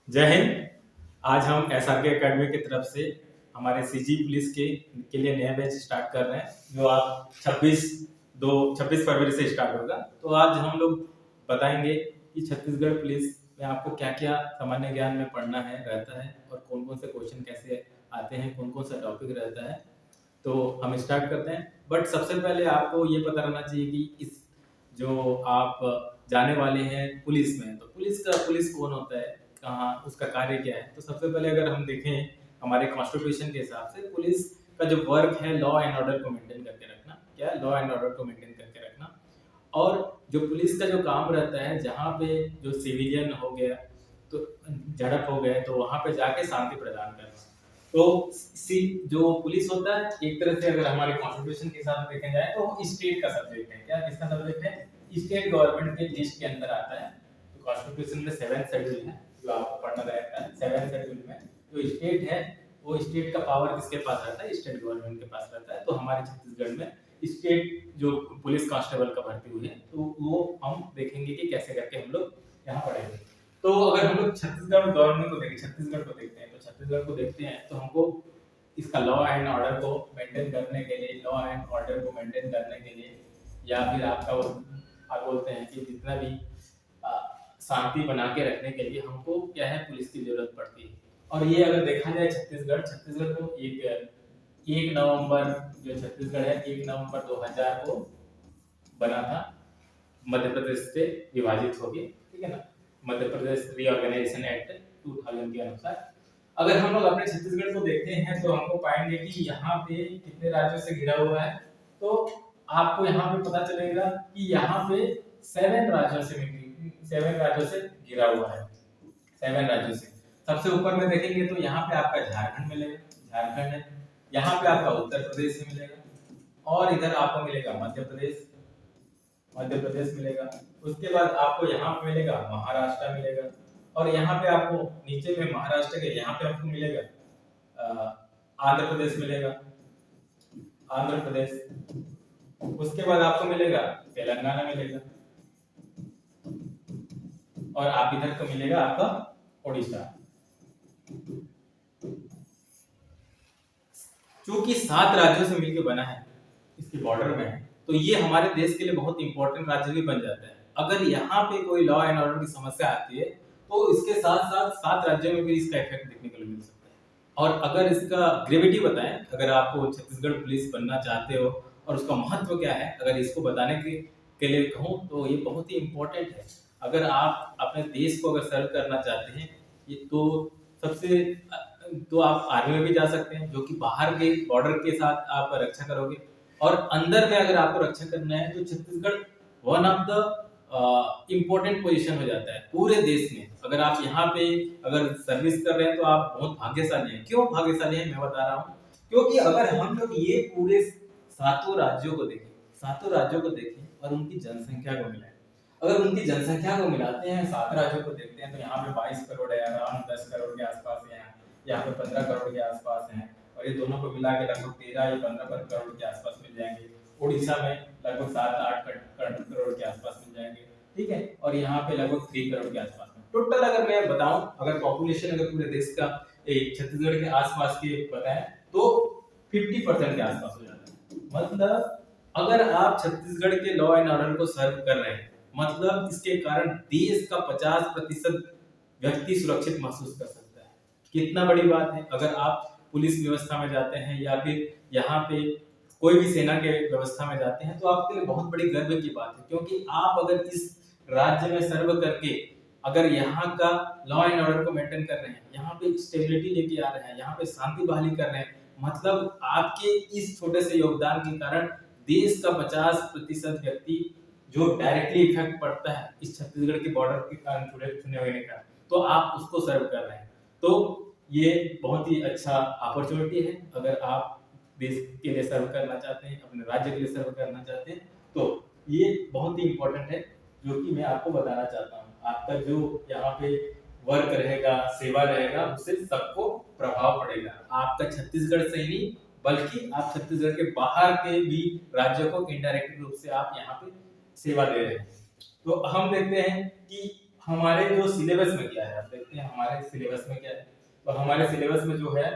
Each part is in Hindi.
जय हिंद। आज हम एसआरके एकेडमी की तरफ से हमारे सीजी पुलिस के लिए नया बैच स्टार्ट कर रहे हैं जो आप 26 फरवरी से स्टार्ट होगा। तो आज हम लोग बताएंगे कि छत्तीसगढ़ पुलिस में आपको क्या क्या सामान्य ज्ञान में पढ़ना है रहता है और कौन कौन से क्वेश्चन कैसे आते हैं, कौन कौन सा टॉपिक रहता है। तो हम स्टार्ट करते हैं। बट सबसे पहले आपको ये पता रहना चाहिए कि इस जो आप जाने वाले हैं पुलिस में, तो पुलिस कौन होता है, कहाँ उसका कार्य क्या है। तो सबसे पहले अगर हम देखें हमारे कॉन्स्टिट्यूशन के हिसाब से पुलिस का जो वर्क है लॉ एंड ऑर्डर को मेंटेन करके रखना। क्या है? लॉ एंड ऑर्डर को मेंटेन करके रखना। और जो पुलिस का जो काम रहता है, जहाँ पे जो सिविलियन हो गया तो झड़प हो गए तो वहां पे जाके शांति प्रदान करना। तो सी जो पुलिस होता है एक तरह से अगर हमारे कॉन्स्टिट्यूशन के हिसाब से देखा जाए तो स्टेट का सब्जेक्ट है। क्या किसका सब्जेक्ट है? स्टेट गवर्नमेंट के लिस्ट के अंदर आता है। तो कॉन्स्टिट्यूशन में 7th शेड्यूल है जो आपको पढ़ना रहता है। 7th शेड्यूल में जो स्टेट है वो स्टेट का पावर किसके पास रहता है? स्टेट गवर्नमेंट के पास रहता है। तो हमारे छत्तीसगढ़ में स्टेट जो पुलिस कांस्टेबल का भर्ती हुई है तो वो हम देखेंगे कि कैसे करके हम लोग यहाँ पढ़ेंगे। तो अगर हम लोग छत्तीसगढ़ गवर्नमेंट को देखें, छत्तीसगढ़ को देखते हैं, तो छत्तीसगढ़ को देखते हैं तो हमको इसका लॉ एंड ऑर्डर को मेंटेन करने के लिए, लॉ एंड ऑर्डर को मेंटेन करने के लिए, या फिर आपका वो आप बोलते हैं कि जितना भी शांति बना के रखने के लिए हमको क्या है, पुलिस की जरूरत पड़ती है। और ये अगर देखा जाए छत्तीसगढ़ को एक नवंबर जो छत्तीसगढ़ है 1 नवंबर 2000 को बना था, मध्य प्रदेश से विभाजित हो गए। ठीक है ना? मध्य प्रदेश रीऑर्गेनाइजेशन एक्ट 2000 के अनुसार अगर हम लोग अपने छत्तीसगढ़ को देखते हैं तो हमको पाएंगे कि यहाँ पे कितने राज्यों से घिरा हुआ है। तो आपको यहाँ पे पता चलेगा कि यहाँ पे 7 राज्यों से घिरा हुआ है। 7 राज्यों से सबसे ऊपर में देखेंगे तो यहाँ पे आपका झारखंड मिलेगा, झारखंड है। यहाँ पे आपका उत्तर प्रदेश मिलेगा और इधर आपको मिलेगा मध्य प्रदेश मिलेगा। उसके बाद आपको यहाँ पे मिलेगा महाराष्ट्र मिलेगा और यहाँ पे आपको नीचे में महाराष्ट्र के यहाँ पे आपको मिलेगा आंध्र प्रदेश मिलेगा, आंध्र प्रदेश। उसके बाद आपको मिलेगा तेलंगाना मिलेगा और आप इधर को मिलेगा आपका ओडिशा। क्योंकि 7 राज्यों से मिलकर बना है, इसकी बॉर्डर में है, तो ये हमारे देश के लिए बहुत इंपॉर्टेंट राज्य भी बन जाता है। अगर यहाँ पे कोई लॉ एंड ऑर्डर की समस्या आती है तो इसके साथ साथ 7 राज्यों में भी इसका इफेक्ट देखने को मिल सकता है। और अगर इसका ग्रेविटी बताएं, अगर आपको छत्तीसगढ़ पुलिस बनना चाहते हो और उसका महत्व क्या है, अगर इसको बताने के लिए कहूँ तो ये बहुत ही इंपॉर्टेंट है। अगर आप अपने देश को अगर सर्व करना चाहते हैं ये तो आप आर्मी में भी जा सकते हैं, जो कि बाहर के बॉर्डर के साथ आप रक्षा करोगे। और अंदर में अगर आपको रक्षा करना है तो Chhattisgarh one of the important position हो जाता है पूरे देश में। अगर आप यहाँ पे अगर सर्विस कर रहे हैं तो आप बहुत भाग्यशाली हैं। क्यों भाग्यशाली हैं मैं बता रहा हूँ, क्योंकि अगर हम लोग ये पूरे 7 राज्यों को देखें और उनकी जनसंख्या को मिलाएं, अगर उनकी जनसंख्या को मिलाते हैं 7 राज्यों को देखते हैं तो यहाँ पे 22 करोड़ है, अराउंड 10 करोड़ के आसपास है, यहाँ पे 15 करोड़ के आसपास है और ये दोनों को मिला के लगभग 13 या 15 करोड़ के आसपास मिल जाएंगे। उड़ीसा में लगभग 7-8 करोड़ के आसपास मिल जाएंगे। ठीक है? और यहाँ पे लगभग 3 करोड़ के आसपास में टोटल अगर मैं बताऊं, अगर पॉपुलेशन अगर पूरे देश का छत्तीसगढ़ के आसपास के बताएं तो 50% के आसपास हो जाता है। मतलब अगर आप छत्तीसगढ़ के लॉ एंड ऑर्डर को सर्व कर रहे हैं, मतलब इसके कारण देश का 50% व्यक्ति सुरक्षित महसूस कर सकता है। कितना बड़ी बात है। अगर आप पुलिस व्यवस्था में जाते हैं या फिर यहाँ पे कोई भी सेना के व्यवस्था में जाते हैं तो आपके लिए बहुत बड़ी गर्व की बात है, क्योंकि आप अगर इस राज्य में सर्व करके अगर यहाँ का लॉ एंड ऑर्डर को मेंटेन कर रहे हैं, यहाँ पे स्टेबिलिटी लेके आ रहे हैं, यहाँ पे शांति बहाली कर रहे हैं, मतलब आपके इस छोटे से योगदान के कारण देश का 50% व्यक्ति जो डायरेक्टली इफेक्ट पड़ता है इस छत्तीसगढ़ के बॉर्डर के कारण चुने हुए का, तो आप उसको सर्व कर रहे हैं। तो ये बहुत ही अच्छा अपॉर्चुनिटी है। अगर आप देश के लिए सर्व करना चाहते हैं, अपने राज्य के लिए सर्व करना चाहते हैं, तो ये बहुत ही इंपॉर्टेंट है जो कि मैं आपको बताना चाहता हूँ। आपका जो यहाँ पे वर्क रहेगा, सेवा रहेगा, उससे सबको प्रभाव पड़ेगा। आपका छत्तीसगढ़ से ही नहीं बल्कि आप छत्तीसगढ़ के बाहर के भी राज्यों को इनडायरेक्ट रूप से आप यहाँ पे सेवा दे रहे हैं। तो हम देखते हैं कि हमारे जो सिलेबस में क्या है, आप देखते हैं हमारे सिलेबस में क्या है। तो हमारे सिलेबस में जो है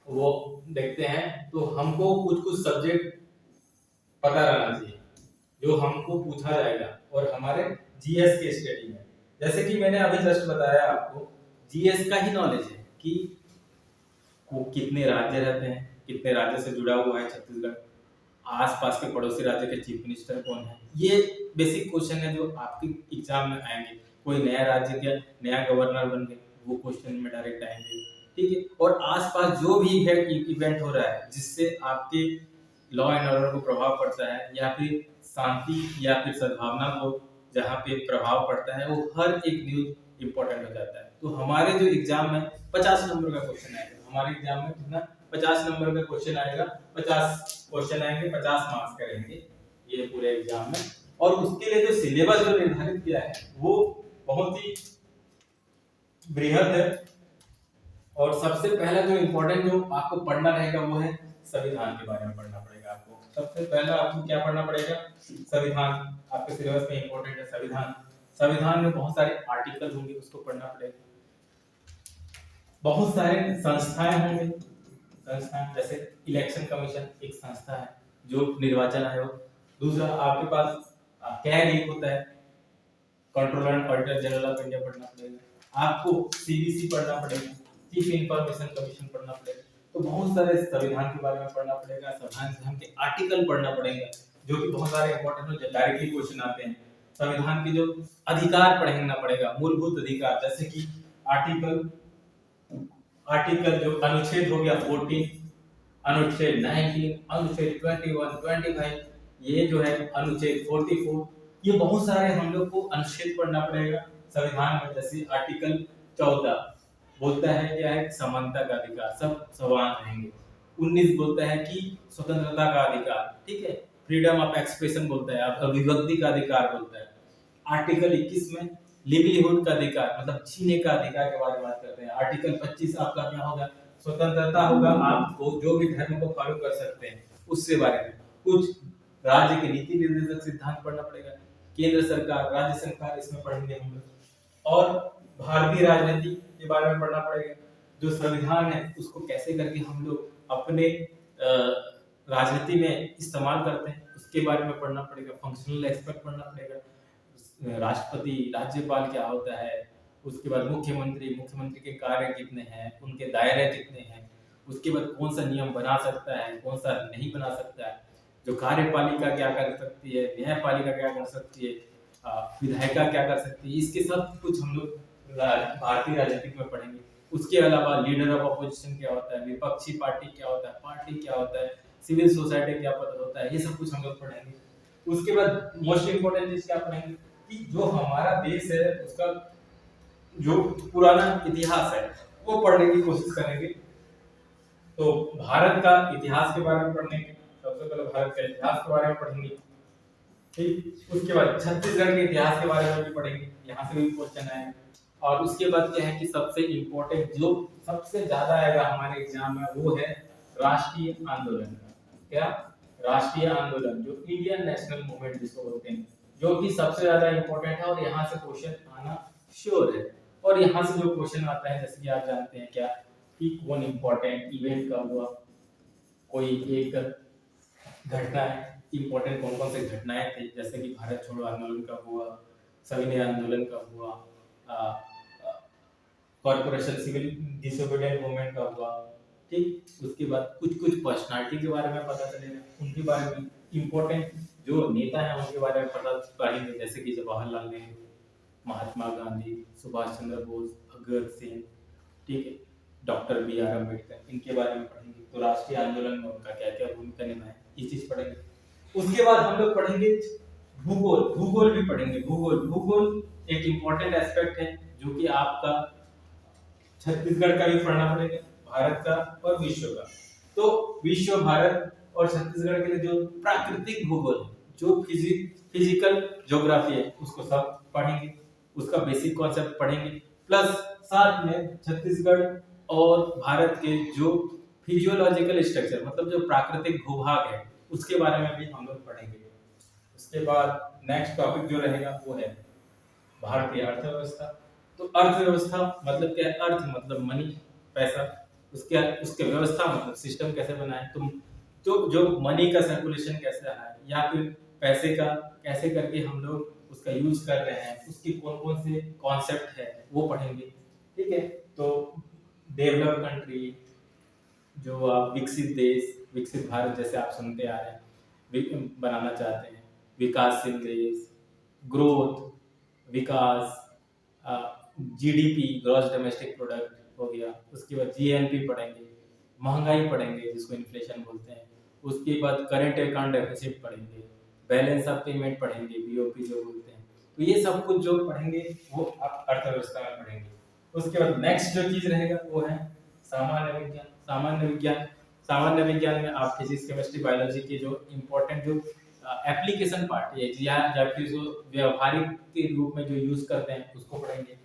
वो देखते हैं, तो हमको कुछ कुछ सब्जेक्ट पता रहना चाहिए जो हमको पूछा जाएगा और हमारे जीएस के स्टडी में। जैसे कि मैंने अभी जस्ट बताया आपको, जीएस का ही नॉलेज है कि को कितने राज्य रहते हैं, कितने राज्य से जुड़ा हुआ है छत्तीसगढ़, आसपास के पड़ोसी राज्य के चीफ मिनिस्टर कौन है। ये बेसिक क्वेश्चन है जो आपके एग्जाम में आएंगे। कोई नया राज्य के नया गवर्नर बन गए, वो क्वेश्चन में डायरेक्ट आएंगे, ठीक है। और आसपास जो भी इवेंट हो रहा है जिससे आपके लॉ एंड ऑर्डर को प्रभाव पड़ता है, या फिर शांति या फिर सद्भावना को जहाँ पे प्रभाव पड़ता है, वो हर एक न्यूज इंपॉर्टेंट हो जाता है। तो हमारे जो एग्जाम में 50 नंबर का क्वेश्चन आएगा, हमारे एग्जाम में कितना 50 नंबर का क्वेश्चन आएगा, 50 क्वेश्चन आएंगे, 50 मार्क्स का रहेंगे ये पूरे एग्जाम में। और उसके लिए जो सिलेबस जो निर्धारित किया है वो बहुत ही बृहद है। और सबसे पहला जो इम्पोर्टेंट जो आपको पढ़ना रहेगा वो है संविधान के बारे में पढ़ना पड़ेगा आपको। सबसे पहला आपको क्या पढ़ना पड़ेगा, संविधान। आपके सिलेबस में इम्पोर्टेंट है संविधान। संविधान में बहुत सारे आर्टिकल होंगे, उसको पढ़ना पड़ेगा। बहुत सारे संस्थाएं होंगे, संस्थाएं जैसे इलेक्शन कमीशन एक संस्था है जो निर्वाचन आयोग। दूसरा आपके पास कैग एक होता है, controller and auditor general of India पढ़ना पड़ेगा आपको। सीबीसी पढ़ना पड़ेगा, चीफ इंफॉर्मेशन कमीशन पढ़ना पड़ेगा। तो बहुत सारे संविधान के बारे में पढ़ना पड़ेगा, संविधान के आर्टिकल पढ़ना पड़ेगा जो कि बहुत सारे इंपॉर्टेंट हो, डायरेक्टली क्वेश्चन आते हैं। संविधान के जो अधिकार पढ़ना पड़ेगा, मूलभूत अधिकार, जैसे कि आर्टिकल जो अनुच्छेद हो गया 14, अनुच्छेद 19, अनुच्छेद 21, 25, ये जो है अनुच्छेद 44, ये बहुत सारे हम लोग को अनुच्छेद पढ़ना पड़ेगा संविधान में। जैसे आर्टिकल 14 बोलता है क्या है, समानता का अधिकार, सब समान रहेंगे। 19 बोलता है कि स्वतंत्रता का अधिकार, ठीक है, फ्रीडम ऑफ एक्सप्रेशन बोलता है, अभिव्यक्ति का अधिकार बोलता है। आर्टिकल 21 में लिवलीहुड का अधिकार, मतलब जीने का अधिकार के बारे में बात करते हैं। आर्टिकल 25 आपका क्या होगा, स्वतंत्रता होगा, आप जो भी धर्म को फॉलो कर सकते हैं उससे बारे में। कुछ राज्य के नीति निर्देशक सिद्धांत पढ़ना पड़ेगा, केंद्र सरकार, राज्य सरकार, इसमें पढ़ेंगे हम लोग। और भारतीय राजनीति के बारे में पढ़ना पड़ेगा, जो संविधान है उसको कैसे करके हम लोग अपने राजनीति में इस्तेमाल करते हैं उसके बारे में पढ़ना पड़ेगा। फंक्शनल एस्पेक्ट पढ़ना पड़ेगा, राष्ट्रपति, राज्यपाल क्या होता है, उसके बाद मुख्यमंत्री, मुख्यमंत्री के कार्य कितने हैं, उनके दायरे कितने हैं, उसके बाद कौन सा नियम बना सकता है, कौन सा नहीं बना सकता है, जो कार्यपालिका क्या कर सकती है, न्यायपालिका क्या कर सकती है, विधायिका क्या कर सकती है, इसके सब कुछ हम लोग भारतीय राजनीति में पढ़ेंगे। उसके अलावा लीडर ऑफ अपोजिशन क्या होता है, विपक्षी पार्टी क्या होता है, पार्टी क्या होता है, सिविल सोसाइटी क्या पद होता है, ये सब कुछ हम लोग पढ़ेंगे। उसके बाद मोस्ट इंपोर्टेंट चीज क्या पढ़ेंगे कि जो हमारा देश है उसका जो पुराना इतिहास है वो पढ़ने की कोशिश करेंगे। तो भारत का इतिहास के बारे में पढ़ेंगे, सबसे पहले भारत का इतिहास के बारे में पढ़ेंगे, ठीक। उसके बाद छत्तीसगढ़ के इतिहास के बारे में भी पढ़ेंगे, यहाँ से भी क्वेश्चन आएगा। और उसके बाद क्या है कि सबसे इम्पोर्टेंट जो सबसे ज्यादा आएगा हमारे एग्जाम में वो है राष्ट्रीय आंदोलन। क्या, राष्ट्रीय आंदोलन, जो इंडियन नेशनल मूवमेंट जिसको बोलते हैं, जो कि सबसे ज्यादा इम्पोर्टेंट है और यहाँ से क्वेश्चन आना श्योर है। और यहाँ से जो क्वेश्चन आता है, जैसे कि आप जानते हैं क्या कि कौन इम्पोर्टेंट इवेंट का हुआ, कोई एक घटना है, इम्पोर्टेंट कौन कौन से घटनाएं थी, जैसे कि भारत छोड़ो आंदोलन का हुआ, सविनय आंदोलन का हुआ, कॉर्पोरेशन सिविल डिसोबीडिएंट मूवमेंट का हुआ, ठीक। उसके बाद कुछ कुछ पर्सनालिटी के बारे में पता चलेगा, उनके बारे में इम्पोर्टेंट जो नेता है उनके बारे में पता पढ़ेंगे, जैसे कि जवाहरलाल नेहरू, महात्मा गांधी, सुभाष चंद्र बोस, भगत सिंह, ठीक है, डॉक्टर बी.आर. अम्बेडकर, इनके बारे में पढ़ेंगे। तो राष्ट्रीय आंदोलन में उनका क्या क्या भूमिका निभाई, ये चीज पढ़ेंगे। उसके बाद हम लोग पढ़ेंगे भूगोल, भूगोल भी पढ़ेंगे। भूगोल एक इम्पोर्टेंट एस्पेक्ट है जो कि आपका छत्तीसगढ़ का भी पढ़ना पड़ेगा, भारत का और विश्व का। तो विश्व, भारत और छत्तीसगढ़ के लिए जो प्राकृतिक भूगोल है, जो फिजिकल ज्योग्राफी है, उसको सब पढ़ेंगे, उसका बेसिक कॉन्सेप्ट पढ़ेंगे। प्लस साथ में छत्तीसगढ़ और भारत के जो फिजियोलॉजिकल स्ट्रक्चर, मतलब जो प्राकृतिक भूभाग है, उसके बारे में भी हम लोग पढ़ेंगे। उसके बाद नेक्स्ट टॉपिक जो रहेगा वो है भारतीय अर्थव्यवस्था। तो अर्थव्यवस्था मतलब क्या है? अर्थ मतलब मनी, पैसा। उसके उसके व्यवस्था मतलब सिस्टम कैसे बनाए तुम, तो जो मनी का सर्कुलेशन कैसे है या फिर पैसे का कैसे करके हम लोग उसका यूज कर रहे हैं, उसकी कौन कौन से कॉन्सेप्ट है वो पढ़ेंगे। ठीक है। तो डेवलप कंट्री, जो आप विकसित देश, विकसित भारत जैसे आप सुनते आ रहे हैं, बनाना चाहते हैं, विकासशील देश, ग्रोथ, विकास, जीडीपी, ग्रॉस डोमेस्टिक प्रोडक्ट हो गया। उसके बाद जीएनपी पढ़ेंगे, महंगाई पढ़ेंगे जिसको इन्फ्लेशन बोलते हैं। उसके बाद करंट अकाउंट डेफिसिट पढ़ेंगे, बैलेंस ऑफ पेमेंट पढ़ेंगे, बीओपी जो बोलते हैं। तो ये सब कुछ जो पढ़ेंगे वो आप अर्थव्यवस्था में पढ़ेंगे। उसके बाद नेक्स्ट जो चीज रहेगा वो है सामान्य विज्ञान। सामान्य विज्ञान में आप फिजिक्स, केमिस्ट्री, बायोलॉजी के जो इम्पोर्टेंट जो एप्लीकेशन पार्ट है या फिर जो व्यवहारिक के रूप में जो यूज करते हैं उसको पढ़ेंगे।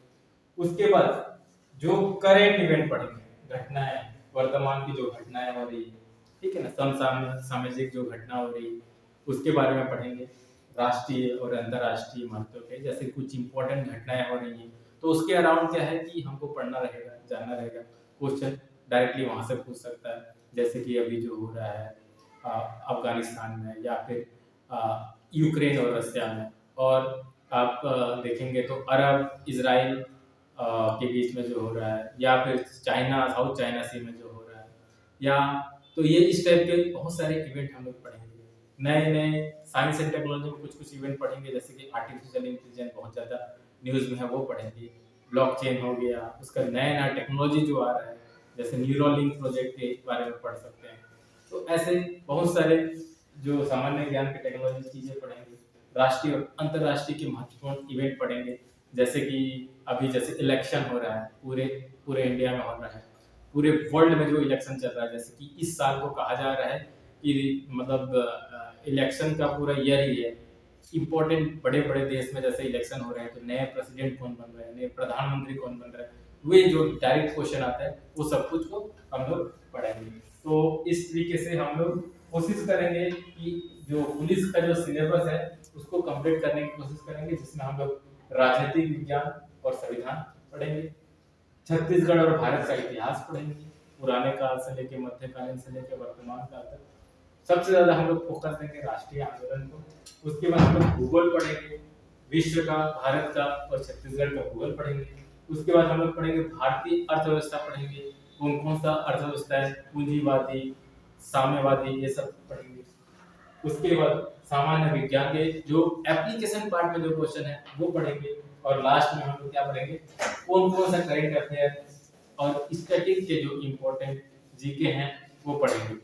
उसके बाद जो करेंट इवेंट पढ़ेंगे, घटनाएं, वर्तमान की जो घटनाएं हो रही है, ठीक है ना, सामाजिक जो घटना हो रही है उसके बारे में पढ़ेंगे। राष्ट्रीय और अंतर्राष्ट्रीय महत्व के जैसे कुछ इंपॉर्टेंट घटनाएं हो रही हैं तो उसके अराउंड क्या है कि हमको पढ़ना रहेगा, जानना रहेगा। क्वेश्चन डायरेक्टली वहां से पूछ सकता है, जैसे कि अभी जो हो रहा है अफगानिस्तान में या फिर यूक्रेन और रशिया में। और आप देखेंगे तो अरब इजराइल के बीच में जो हो रहा है, या फिर चाइना, साउथ चाइना सी में जो हो रहा है, या तो ये इस टाइप के बहुत सारे इवेंट हम लोग पढ़ेंगे। नए नए साइंस एंड टेक्नोलॉजी में कुछ कुछ इवेंट पढ़ेंगे, जैसे कि आर्टिफिशियल इंटेलिजेंस बहुत ज़्यादा न्यूज़ में है वो पढ़ेंगे। ब्लॉकचेन हो गया, उसका नया नया टेक्नोलॉजी जो आ रहा है, जैसे न्यूरोलिंक प्रोजेक्ट के बारे में पढ़ सकते हैं। तो ऐसे बहुत सारे जो सामान्य ज्ञान के टेक्नोलॉजी चीज़ें पढ़ेंगे। राष्ट्रीय और अंतर्राष्ट्रीय के महत्वपूर्ण इवेंट पढ़ेंगे, जैसे कि अभी जैसे इलेक्शन हो रहा है, पूरे पूरे इंडिया में हो रहा है, पूरे वर्ल्ड में जो इलेक्शन चल रहा है, जैसे कि इस साल को कहा जा रहा है कि मतलब इलेक्शन का पूरा ईयर ही है। इम्पोर्टेंट बड़े बड़े देश में जैसे इलेक्शन हो रहे हैं तो नए प्रेसिडेंट कौन बन रहे हैं, नए प्रधानमंत्री कौन बन रहा है, वे जो डायरेक्ट क्वेश्चन आता है वो सब कुछ को हम लोग पढ़ेंगे। तो इस तरीके से हम लोग कोशिश करेंगे कि जो पुलिस का जो सिलेबस है उसको कंप्लीट करने की कोशिश करेंगे, जिसमें हम लोग राजनीतिक विज्ञान और संविधान पढ़ेंगे, छत्तीसगढ़ और भारत का इतिहास पढ़ेंगे, पुराने काल से लेके मध्यकालीन से लेके वर्तमान काल तक। सबसे ज्यादा हम लोग फोकस देंगे राष्ट्रीय आंदोलन को। उसके बाद हम लोग भूगोल पढ़ेंगे, विश्व का, भारत का और छत्तीसगढ़ का भूगोल पढ़ेंगे। उसके बाद हम लोग पढ़ेंगे भारतीय अर्थव्यवस्था पढ़ेंगे, कौन कौन सा अर्थव्यवस्था है, पूंजीवादी, साम्यवादी, ये सब पढ़ेंगे। उसके बाद सामान्य विज्ञान के जो एप्लीकेशन पार्ट में जो क्वेश्चन है वो पढ़ेंगे। और लास्ट में हम लोग क्या पढ़ेंगे, कौन कौन सा करेंट अफेयर और स्टैटिक के जो इम्पोर्टेंट जीके हैं वो पढ़ेंगे।